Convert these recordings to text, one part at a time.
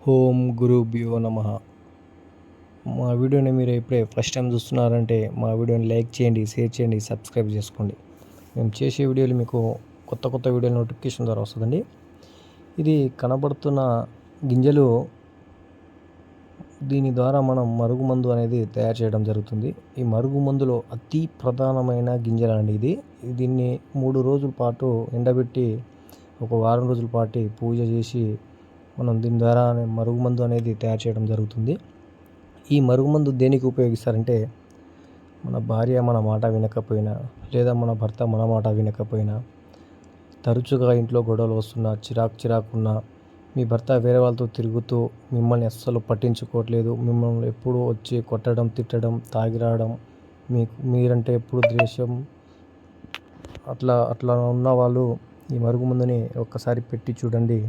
ఓం గురుభ్యో నమ. మా వీడియోని మీరు ఇప్పుడే ఫస్ట్ టైం చూస్తున్నారంటే మా వీడియోని లైక్ చేయండి, షేర్ చేయండి, సబ్స్క్రైబ్ చేసుకోండి. మేము చేసే వీడియోలు మీకు కొత్త కొత్త వీడియో నోటిఫికేషన్ ద్వారా వస్తుందండి. ఇది కనబడుతున్న గింజలు, దీని ద్వారా మనం మరుగుమందు అనేది తయారు చేయడం జరుగుతుంది. ఈ మరుగుమందులో అతి ప్రధానమైన గింజలండి ఇది. దీన్ని 3 రోజుల పాటు ఎండబెట్టి ఒక వారం రోజుల పాటు పూజ చేసి మనం దీని ద్వారా మరుగుమందు అనేది తయారు చేయడం జరుగుతుంది. ఈ మరుగుమందు దేనికి ఉపయోగిస్తారంటే, మన భార్య మన మాట వినకపోయినా, లేదా మన భర్త మన మాట వినకపోయినా, తరచుగా ఇంట్లో గొడవలు వస్తున్నా, చిరాకున్నా, మీ భర్త వేరే వాళ్ళతో తిరుగుతూ మిమ్మల్ని అస్సలు పట్టించుకోవట్లేదు, మిమ్మల్ని ఎప్పుడూ వచ్చి కొట్టడం, తిట్టడం, తాగి రావడం, మీరంటే ఎప్పుడు ద్వేషం, అట్లా ఉన్న వాళ్ళు ఈ మరుగుమందుని ఒక్కసారి పెట్టి చూడండి.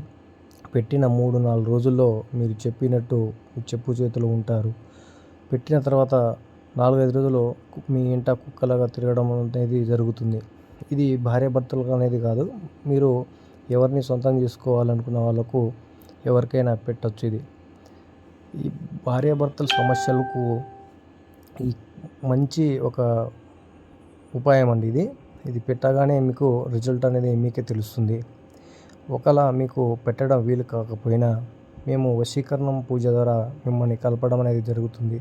పెట్టిన 3-4 రోజుల్లో మీరు చెప్పినట్టు మీ చెప్పు చేతులు ఉంటారు. పెట్టిన తర్వాత 4-5 రోజులు మీ ఇంట కుక్కలాగా తిరగడం అనేది జరుగుతుంది. ఇది భార్యాభర్తలకు అనేది కాదు, మీరు ఎవరిని సొంతం చేసుకోవాలనుకున్న వాళ్ళకు ఎవరికైనా పెట్టొచ్చు. ఇది ఈ భార్యాభర్తల సమస్యలకు ఈ మంచి ఒక ఉపాయం అండి ఇది. ఇది పెట్టగానే మీకు రిజల్ట్ అనేది మీకే తెలుస్తుంది. ఒకవేళ మీకు పెట్టడం వీలు కాకపోయినా మేము వశీకరణం పూజ ద్వారా మిమ్మల్ని కలపడం అనేది జరుగుతుంది.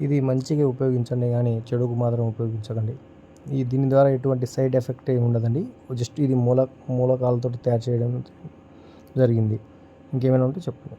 ఇది మంచిగా ఉపయోగించండి, కానీ చెడుకు మాత్రం ఉపయోగించకండి. దీని ద్వారా ఎటువంటి సైడ్ ఎఫెక్ట్ ఏమి ఉండదండి. జస్ట్ ఇది మూలకాలతో తయారు చేయడం జరిగింది. ఇంకేమైనా ఉంటే చెప్పండి.